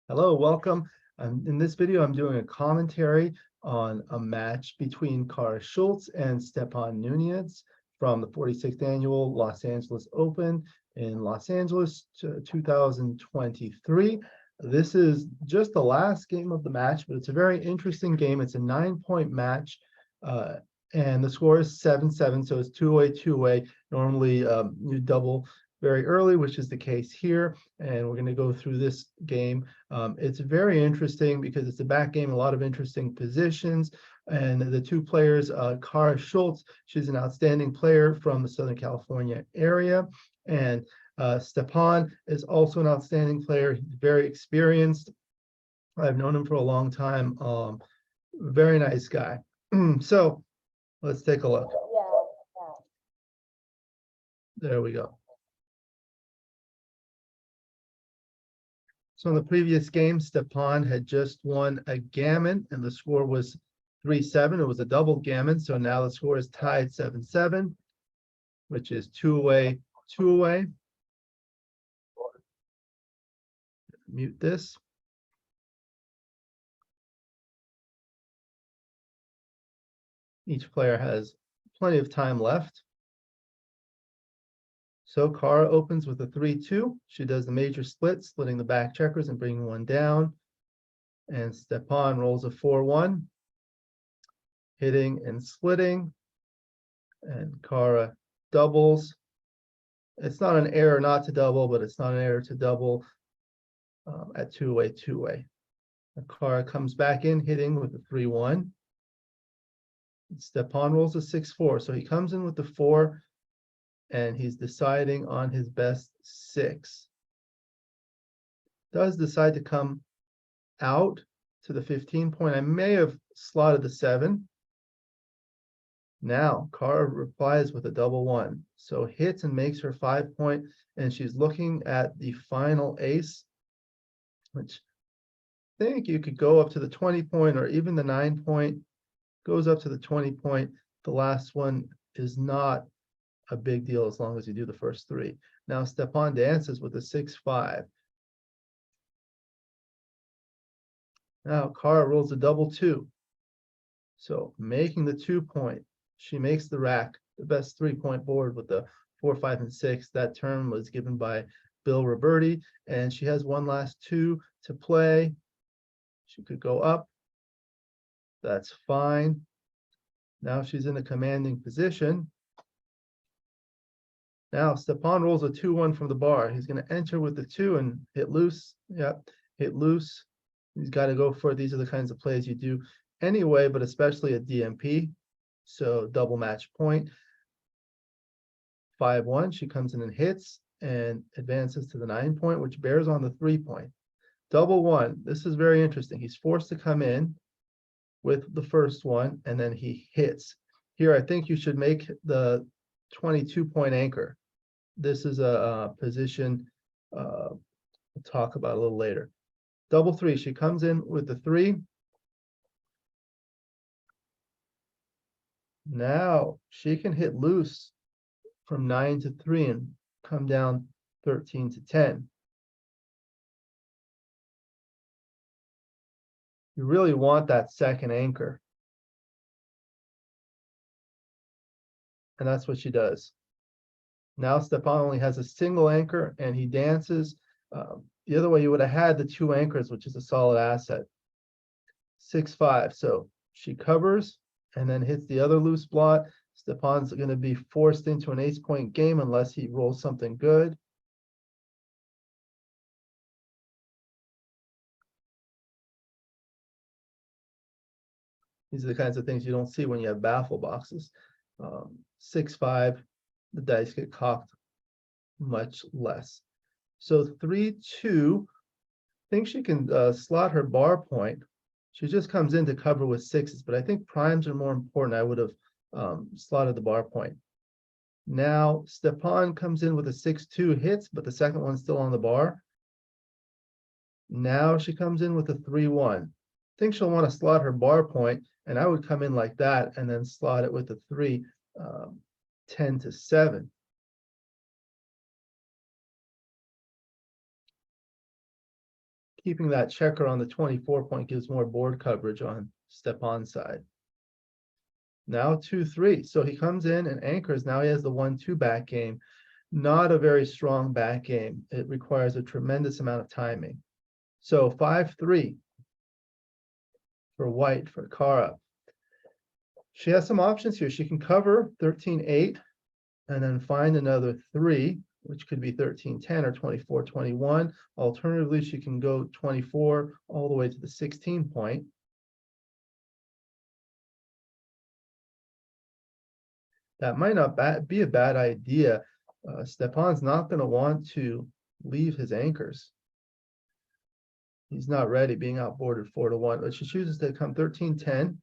Hello, welcome. In this video, I'm doing a commentary on a match between Schultz and Stepan Nuniyants from the 46th annual Los Angeles Open in Los Angeles 2023. This is just the last game of the match, but it's a very interesting game. It's a 9-point match, and the score is 7-7, so it's two-way, two-way. Normally, you double very early, which is the case here, and we're going to go through this game. It's very interesting because it's a backgame, a lot of interesting positions, and the two players, Schultz, she's an outstanding player from the Southern California area, and Stepan is also an outstanding player. He's very experienced. I've known him for a long time. Very nice guy. So let's take a look. There we go. So in the previous game, Stepan had just won a gammon, and the score was 3-7. It was a double gammon, so now the score is tied 7-7, which is two-way, two-way. Mute this. Each player has plenty of time left. So Cara opens with a 3-2. She does the major split, splitting the back checkers and bringing one down. And Stepan rolls a 4-1, hitting and splitting. And Cara doubles. It's not an error not to double, but it's not an error to double at two-way, two-way. Cara comes back in, hitting with a 3-1. Stepan rolls a 6-4. So he comes in with the 4, and he's deciding on his best 6. Does decide to come out to the 15 point. I may have slotted the 7. Now Cara replies with a double 1. So hits and makes her 5 point, and she's looking at the final ace, which I think you could go up to the 20 point or even the 9 point. Goes up to the 20 point. The last one is not a big deal as long as you do the first 3. Now Stepan dances with a 6-5. Now Cara rolls a double 2. So making the 2 point, she makes the rack, the best 3-point board with the 4, 5, and 6. That term was given by Bill Roberti, and she has one last 2 to play. She could go up. That's fine. Now she's in a commanding position. Now Stepan rolls a 2-1 from the bar. He's going to enter with the 2 and hit loose. Yep, hit loose. He's got to go for it. These are the kinds of plays you do anyway, but especially at DMP. So double match point. 5-1. She comes in and hits and advances to the 9 point, which bears on the 3 point. Double 1. This is very interesting. He's forced to come in with the first one, and then he hits. Here, I think you should make the 22-point anchor. This is a position we'll talk about a little later. Double 3. She comes in with the 3. Now she can hit loose from 9 to 3 and come down 13 to 10. You really want that second anchor. And that's what she does. Now Stepan only has a single anchor, and he dances. The other way, you would have had the 2 anchors, which is a solid asset. 6-5. So she covers and then hits the other loose blot. Stepan's going to be forced into an ace-point game unless he rolls something good. These are the kinds of things you don't see when you have baffle boxes. 6-5, the dice get cocked much less. So 3-2, I think she can slot her bar point. She just comes in to cover with 6s, but I think primes are more important. I would have slotted the bar point. Now Stepan comes in with a 6-2, hits, but the second one's still on the bar. Now she comes in with a 3-1. I think she'll want to slot her bar point, and I would come in like that and then slot it with a 3, 10 to 7. keeping that checker on the 24 point gives more board coverage on Stepan's side. Now 2-3. So he comes in and anchors. Now he has the 1-2 back game. Not a very strong back game. It requires a tremendous amount of timing. So 5-3 for white, for Kara. She has some options here. She can cover 13-8 and then find another 3, which could be 13-10 or 24-21. Alternatively, she can go 24 all the way to the 16 point. That might not be a bad idea. Stepan's not going to want to leave his anchors. He's not ready, being outboarded 4-1, but she chooses to come 13-10.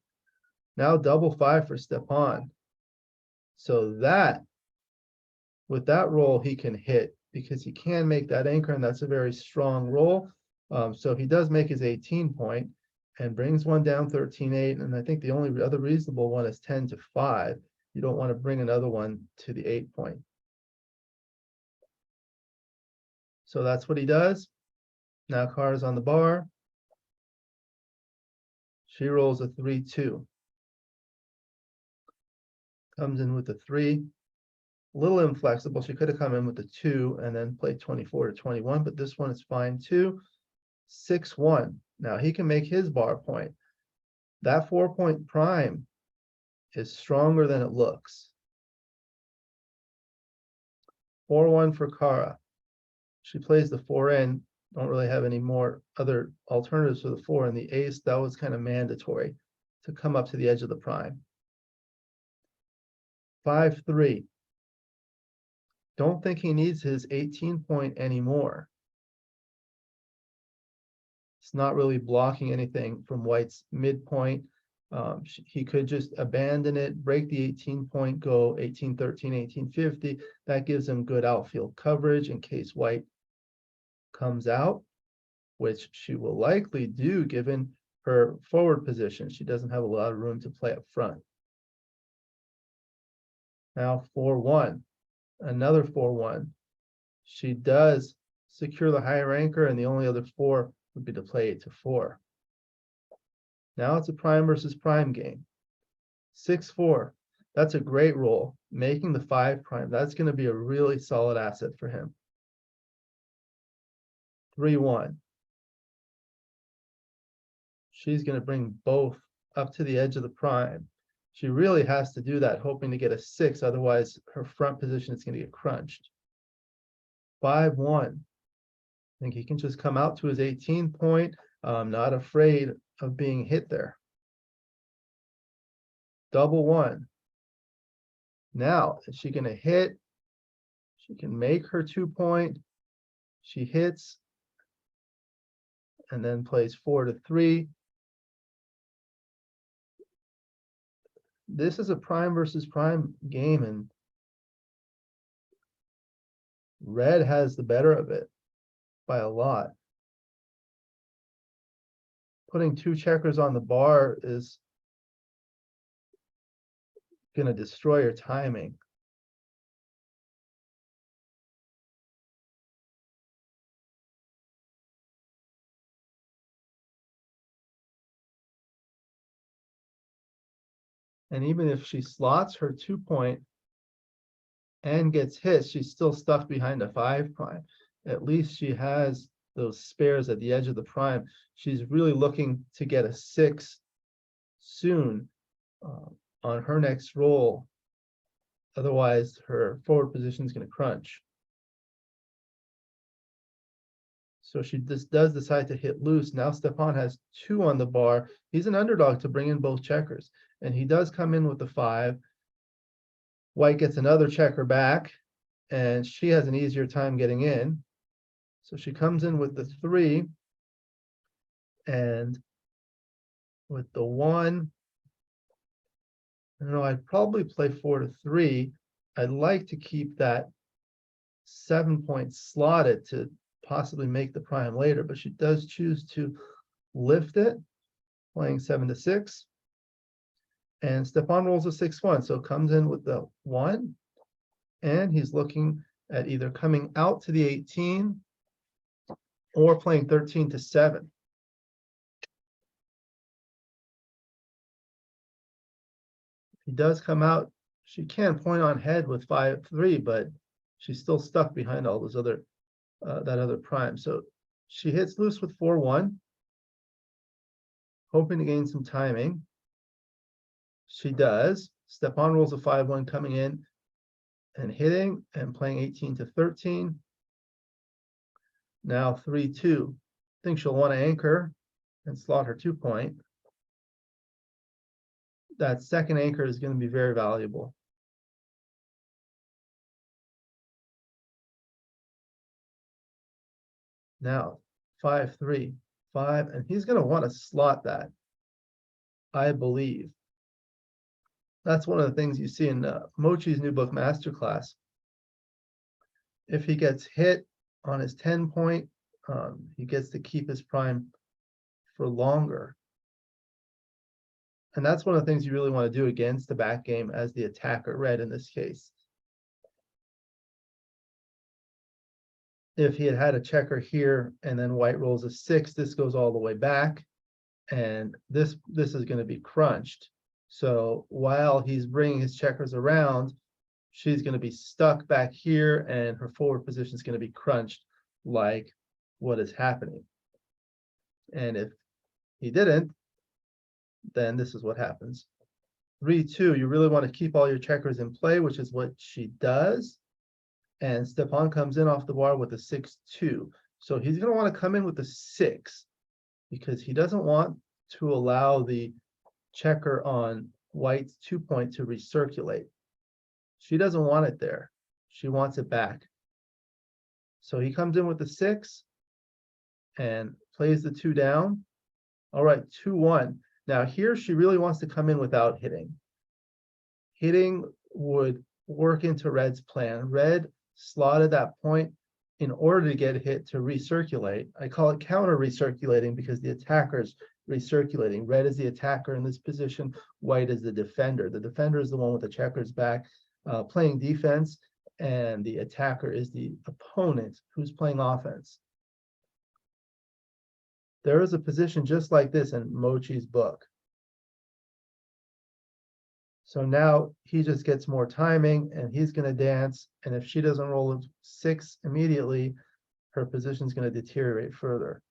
Now double 5 for Stepan. So that, with that roll, he can hit because he can make that anchor, and that's a very strong roll. So he does make his 18 point and brings one down 13-8. And I think the only other reasonable one is 10-5. You don't want to bring another one to the 8 point. So that's what he does. Now Kara's on the bar. She rolls a 3-2. Comes in with a 3. A little inflexible. She could have come in with a 2 and then played 24-21, but this one is fine too. 6-1. Now he can make his bar point. That 4 point prime is stronger than it looks. 4-1 for Kara. She plays the 4N. Don't really have any more other alternatives for the 4, and the ace, that was kind of mandatory to come up to the edge of the prime. 5-3. Don't think he needs his 18 point anymore. It's not really blocking anything from white's midpoint. He could just abandon it, break the 18 point, go 18-13, 18-50. That gives him good outfield coverage in case white comes out, which she will likely do given her forward position. She doesn't have a lot of room to play up front. Now 4-1, another 4-1. She does secure the higher anchor, and the only other 4 would be to play 8-4. Now it's a prime versus prime game. 6-4. That's a great roll. Making the 5 prime. That's going to be a really solid asset for him. 3-1. She's going to bring both up to the edge of the prime. She really has to do that, hoping to get a 6. Otherwise, her front position is going to get crunched. 5-1. I think he can just come out to his 18 point. Not afraid of being hit there. Double 1. Now, is she going to hit? She can make her 2 point. She hits and then plays 4-3. This is a prime versus prime game, and red has the better of it by a lot. Putting 2 checkers on the bar is going to destroy your timing. And even if she slots her 2 point and gets hit, she's still stuck behind a 5 prime. At least she has those spares at the edge of the prime. She's really looking to get a 6 soon on her next roll. Otherwise, her forward position is going to crunch. So she just does decide to hit loose. Now Stepan has 2 on the bar. He's an underdog to bring in both checkers. And he does come in with the 5. White gets another checker back, and she has an easier time getting in. So she comes in with the 3. And with the 1, I don't know, I'd probably play 4-3. I'd like to keep that 7 point slotted to possibly make the prime later, but she does choose to lift it, playing 7-6. And Stepan rolls a 6-1, so comes in with the 1, and he's looking at either coming out to the 18 or playing 13-7. He does come out. She can point on head with 5-3, but she's still stuck behind all those other that other prime. So she hits loose with 4-1, hoping to gain some timing. She does. Stepan rolls a 5-1 coming in and hitting and playing 18-13. Now 3-2. I think she'll want to anchor and slot her 2-point. That second anchor is going to be very valuable. Now 5-3, 5, and he's going to want to slot that, I believe. That's one of the things you see in Mochi's new book, Masterclass. If he gets hit on his 10-point, he gets to keep his prime for longer. And that's one of the things you really want to do against the back game as the attacker, red in this case. If he had had a checker here and then white rolls a 6, this goes all the way back, and this is going to be crunched. So while he's bringing his checkers around, she's going to be stuck back here, and her forward position is going to be crunched like what is happening. And if he didn't, then this is what happens. 3-2, you really want to keep all your checkers in play, which is what she does. And Stepan comes in off the bar with a 6-2. So he's going to want to come in with a 6 because he doesn't want to allow the checker on white's 2-point to recirculate. She doesn't want it there. She wants it back. So he comes in with the 6 and plays the 2 down. All right, 2-1. Now here she really wants to come in without hitting. Hitting would work into red's plan. Red slotted that point in order to get hit to recirculate. I call it counter recirculating because the attacker's recirculating. Red is the attacker in this position. White is the defender. The defender is the one with the checkers back playing defense, and the attacker is the opponent who's playing offense. There is a position just like this in Mochi's book. So now he just gets more timing and he's going to dance. And if she doesn't roll a 6 immediately, her position is going to deteriorate further.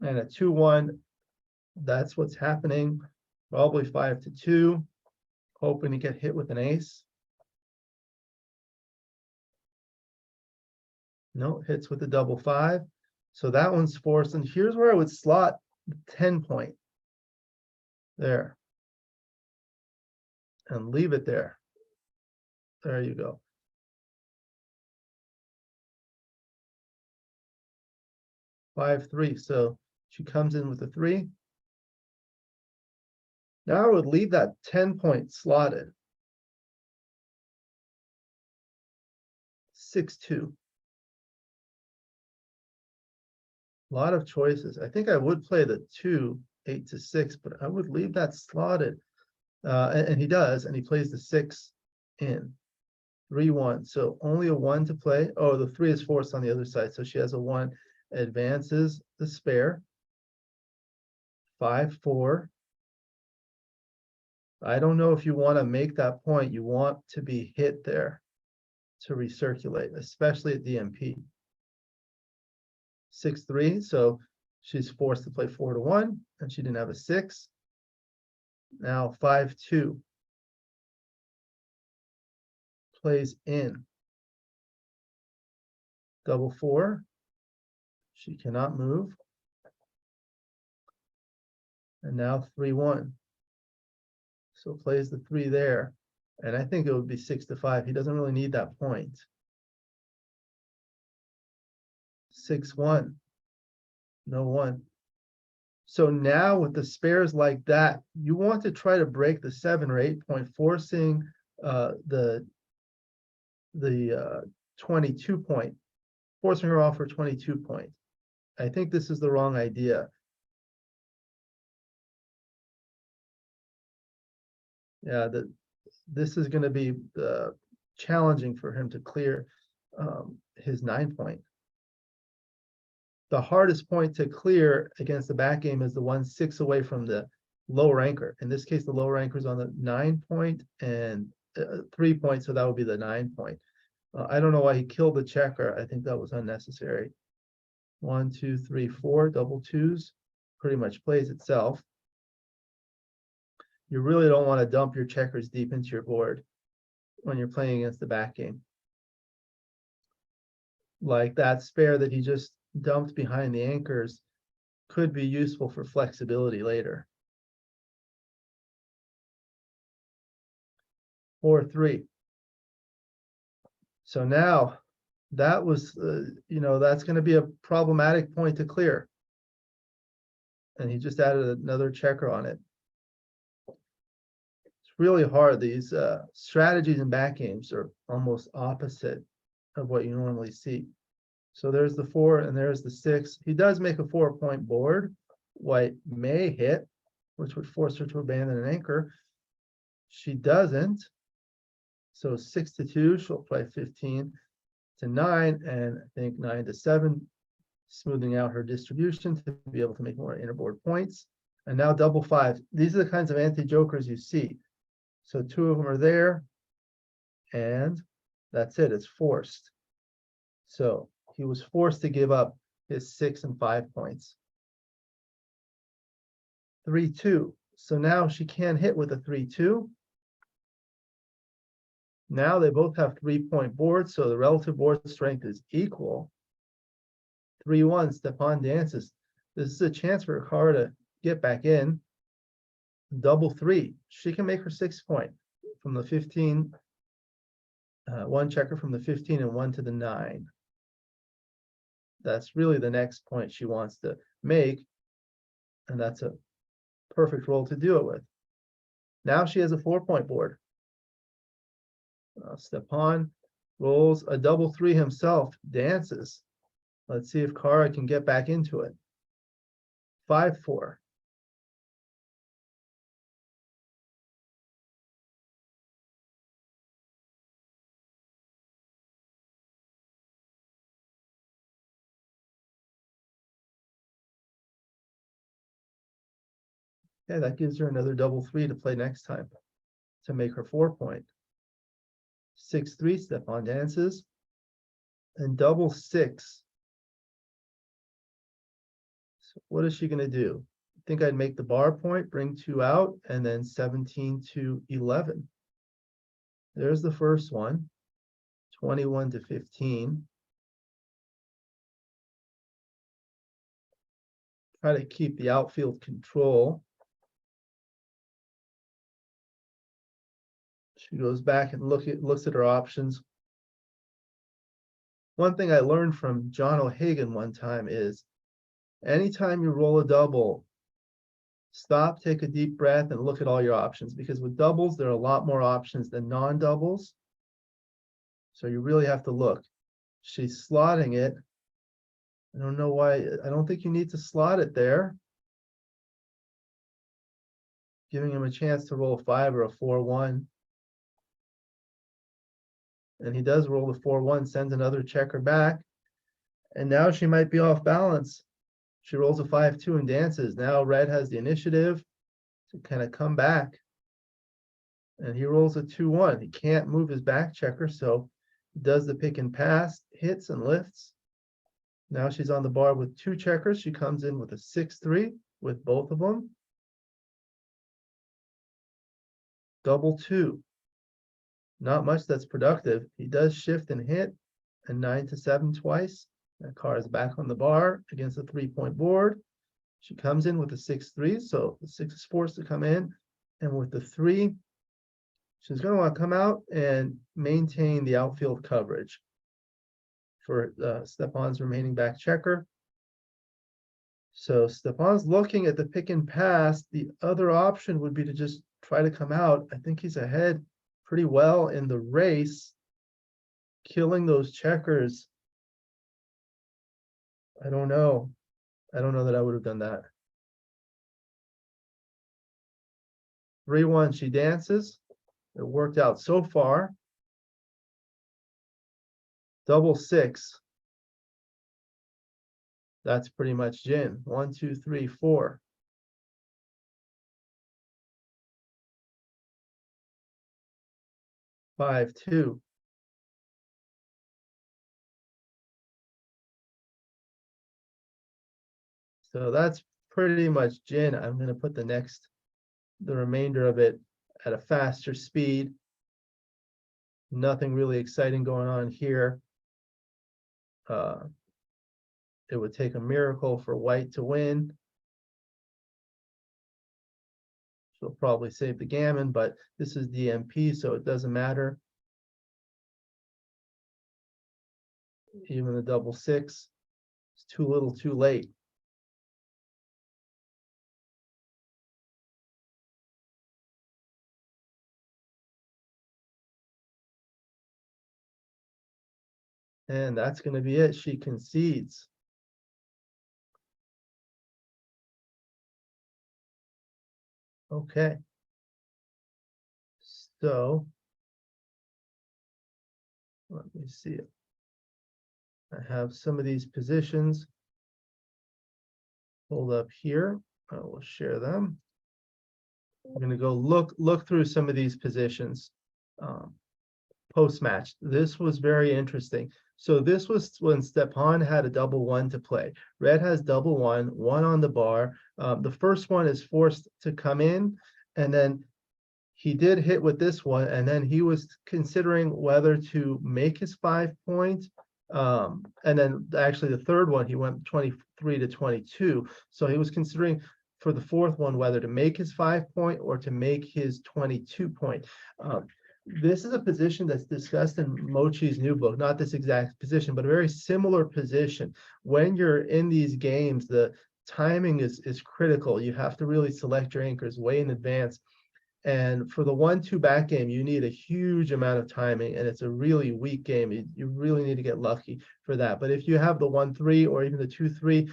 And at 2-1, that's what's happening. Probably 5-2, hoping to get hit with an ace. No, hits with the double 5. So that one's forced. And here's where I would slot the 10-point. There. And leave it there. There you go. Five, 3. So she comes in with a 3. Now I would leave that 10-point slotted. 6-2. A lot of choices. I think I would play the 2, 8-6, but I would leave that slotted. And he does, and he plays the 6 in. 3-1. So only a 1 to play. Oh, the 3 is forced on the other side. So she has a 1, advances the spare. 5-4. I don't know if you want to make that point. You want to be hit there to recirculate, especially at DMP. 6-3. So she's forced to play 4-1, and she didn't have a 6. Now 5-2. Plays in. Double 4. She cannot move. And now 3-1. So plays the 3 there. And I think it would be 6-5. He doesn't really need that point. 6-1. No 1. So now with the spares like that, you want to try to break the 7 or 8 point, forcing the 22 point, forcing her off for 22 point. I think this is the wrong idea. Yeah, this is going to be challenging for him to clear his 9 point. the hardest point to clear against the back game is the one 6 away from the lower anchor. In this case, the lower anchor is on the 9 point and 3 point, so that would be the 9 point. I don't know why he killed the checker. I think that was unnecessary. 1, 2, 3, 4 double twos pretty much plays itself. You really don't want to dump your checkers deep into your board when you're playing against the back game. Like that spare that he just dumped behind the anchors could be useful for flexibility later. 4-3. So now that was, that's going to be a problematic point to clear. And he just added another checker on it. It's really hard. These strategies in back games are almost opposite of what you normally see. So there's the 4 and there's the 6. He does make a 4-point board. White may hit, which would force her to abandon an anchor. She doesn't. So 6-2, she'll play 15-9, and I think 9-7, smoothing out her distribution to be able to make more interboard points. And now double 5. These are the kinds of anti-jokers you see. So 2 of them are there, and that's it. It's forced. So he was forced to give up his 6 and 5 points. 3-2. So now she can hit with a 3-2. Now they both have 3-point boards, so the relative board strength is equal. 3-1, Stepan dances. This is a chance for Cara to get back in. Double 3. She can make her 6-point from the 15. One checker from the 15 and 1 to the 9. That's really the next point she wants to make, and that's a perfect roll to do it with. Now she has a 4-point board. Stepan rolls a double 3 himself, dances. Let's see if Cara can get back into it. 5-4. Okay, that gives her another double 3 to play next time to make her 4-point. 6-3, Stepan dances, and double 6. So what is she going to do? I think I'd make the bar point, bring 2 out, and then 17-11. There's the first one, 21-15. Try to keep the outfield control. She goes back and looks at her options. One thing I learned from John O'Hagan one time is anytime you roll a double, stop, take a deep breath, and look at all your options, because with doubles, there are a lot more options than non-doubles. So you really have to look. She's slotting it. I don't know why. I don't think you need to slot it there. Giving him a chance to roll a 5 or a 4-1. And he does roll the 4-1, sends another checker back. And now she might be off balance. She rolls a 5-2 and dances. Now red has the initiative to kind of come back. And he rolls a 2-1. He can't move his back checker, so he does the pick and pass, hits and lifts. Now she's on the bar with 2 checkers. She comes in with a 6-3 with both of them. Double 2. Not much that's productive. He does shift and hit, and 9-7 twice. That car is back on the bar against a 3-point board. She comes in with a 6-3, so the 6 is forced to come in. And with the 3, she's going to want to come out and maintain the outfield coverage for Stepan's remaining back checker. So Stepan's looking at the pick and pass. The other option would be to just try to come out. I think he's ahead pretty well in the race, killing those checkers. I don't know. I don't know that I would have done that. 3-1, she dances. It worked out so far. Double 6. That's pretty much gin. 1, 2, 3, 4. 5, 2. So that's pretty much gin. I'm going to put the remainder of it at a faster speed. Nothing really exciting going on here. It would take a miracle for white to win. She'll probably save the gammon, but this is DMP, so it doesn't matter. Even the double six, it's too little too late. And that's going to be it. She concedes. Okay. So let me see it. I have some of these positions pulled up here. I will share them. I'm going to go look through some of these positions post-match. This was very interesting. So this was when Stepan had a double one to play. Red has double one on the bar. The first one is forced to come in, and then he did hit with this one, and then he was considering whether to make his 5 point. And then actually the third one, he went 23 to 22. So he was considering for the fourth one whether to make his 5 point or to make his 22 point. This is a position that's discussed in Mochi's new book, not this exact position, but a very similar position. When you're in these games, the timing is critical. You have to really select your anchors way in advance. And for the 1-2 back game, you need a huge amount of timing, and it's a really weak game. You really need to get lucky for that. But if you have the 1-3 or even the 2-3,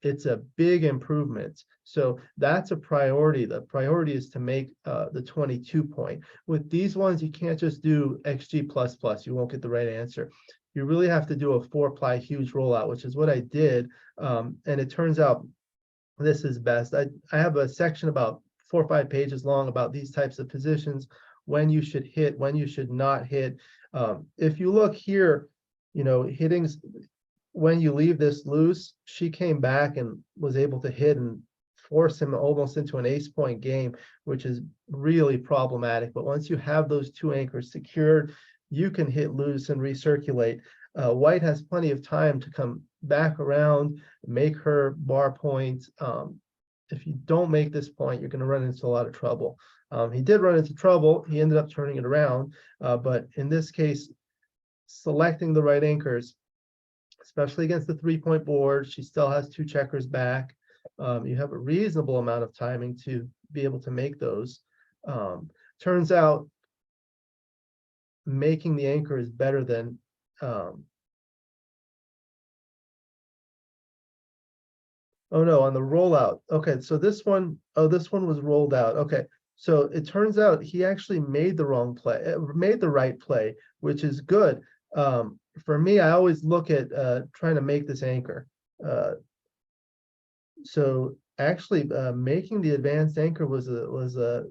it's a big improvement. So that's a priority. The priority is to make the 22 point. With these ones, you can't just do XG++. You won't get the right answer. You really have to do a 4-ply huge rollout, which is what I did. And it turns out this is best. I have a section about 4 or 5 pages long about these types of positions, when you should hit, when you should not hit. If you look here, hittings, when you leave this loose, she came back and was able to hit and force him almost into an ace point game, which is really problematic. But once you have those 2 anchors secured, you can hit loose and recirculate. White has plenty of time to come back around, make her bar point. If you don't make this point, you're going to run into a lot of trouble. He did run into trouble. He ended up turning it around. But in this case, selecting the right anchors, especially against the 3-point board, she still has 2 checkers back. You have a reasonable amount of timing to be able to make those. Turns out making the anchor is better than oh no, on the rollout. Okay, so this one was rolled out. Okay, so it turns out he actually made the wrong play, made the right play, which is good. For me, I always look at trying to make this anchor. So actually, making the advanced anchor was a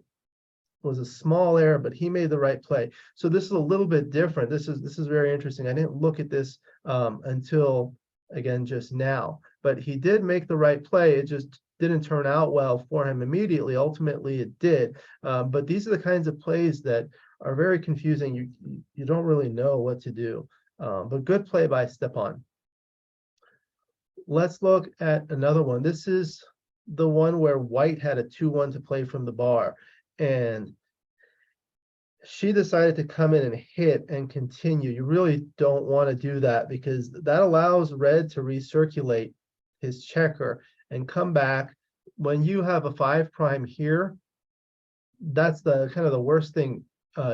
small error, but he made the right play. So this is a little bit different. This is very interesting. I didn't look at this until again just now, but he did make the right play. It just didn't turn out well for him immediately. Ultimately, it did. But these are the kinds of plays that are very confusing. You don't really know what to do. But good play by Stepan. Let's look at another one. This is the one where White had a 2-1 to play from the bar, and she decided to come in and hit and continue. You really don't want to do that because that allows Red to recirculate his checker and come back. When you have a 5 prime here, that's the kind of the worst thing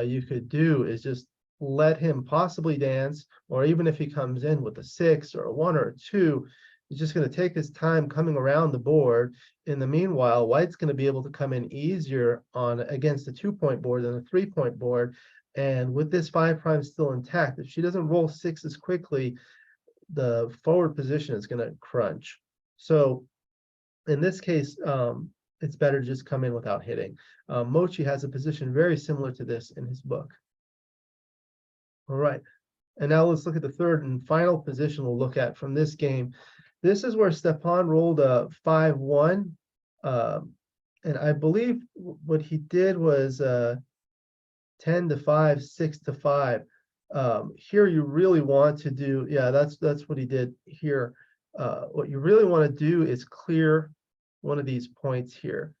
you could do, is just let him possibly dance, or even if he comes in with a 6 or a 1 or a 2, he's just going to take his time coming around the board. In the meanwhile, White's going to be able to come in easier against the 2-point board than the 3-point board. And with this 5 prime still intact, if she doesn't roll 6s quickly, the forward position is going to crunch. So in this case, it's better to just come in without hitting. Mochi has a position very similar to this in his book. All right, and now let's look at the third and final position we'll look at from this game. This is where Stepan rolled a 5-1, and I believe what he did was 10 to 5, 6 to 5. Here you really want to do, yeah, that's what he did here. What you really want to do is clear one of these points here.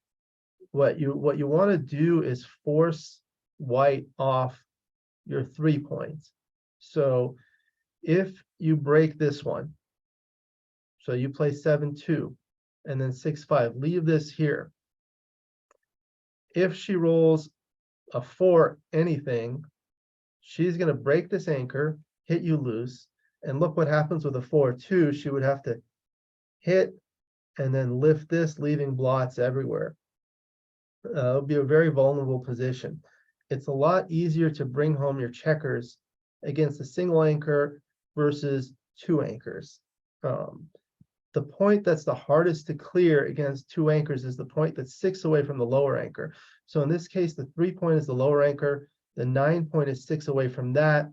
What you want to do is force white off your 3 points. So if you break this one, so you play 7-2 and then 6-5, leave this here. If she rolls a 4 anything, she's going to break this anchor, hit you loose, and look what happens with a 4-2. She would have to hit and then lift this, leaving blots everywhere. It would be a very vulnerable position. It's a lot easier to bring home your checkers against a single anchor versus 2 anchors. The point that's the hardest to clear against 2 anchors is the point that's 6 away from the lower anchor. So in this case, the 3 point is the lower anchor, the 9 point is 6 away from that.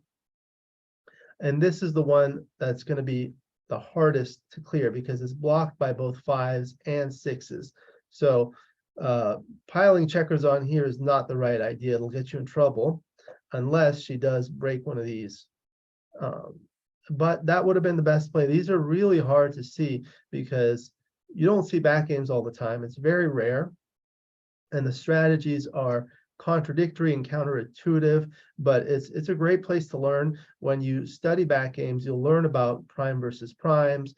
And this is the one that's going to be the hardest to clear because it's blocked by both 5s and 6s. So piling checkers on here is not the right idea. It'll get you in trouble unless she does break one of these. But that would have been the best play. These are really hard to see because you don't see back games all the time. It's very rare. And the strategies are contradictory and counterintuitive, but it's a great place to learn. When you study back games, you'll learn about prime versus primes,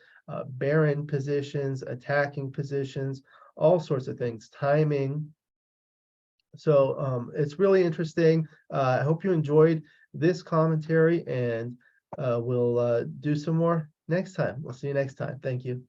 baron positions, attacking positions, all sorts of things, timing. So it's really interesting. I hope you enjoyed this commentary, and we'll do some more next time. We'll see you next time. Thank you.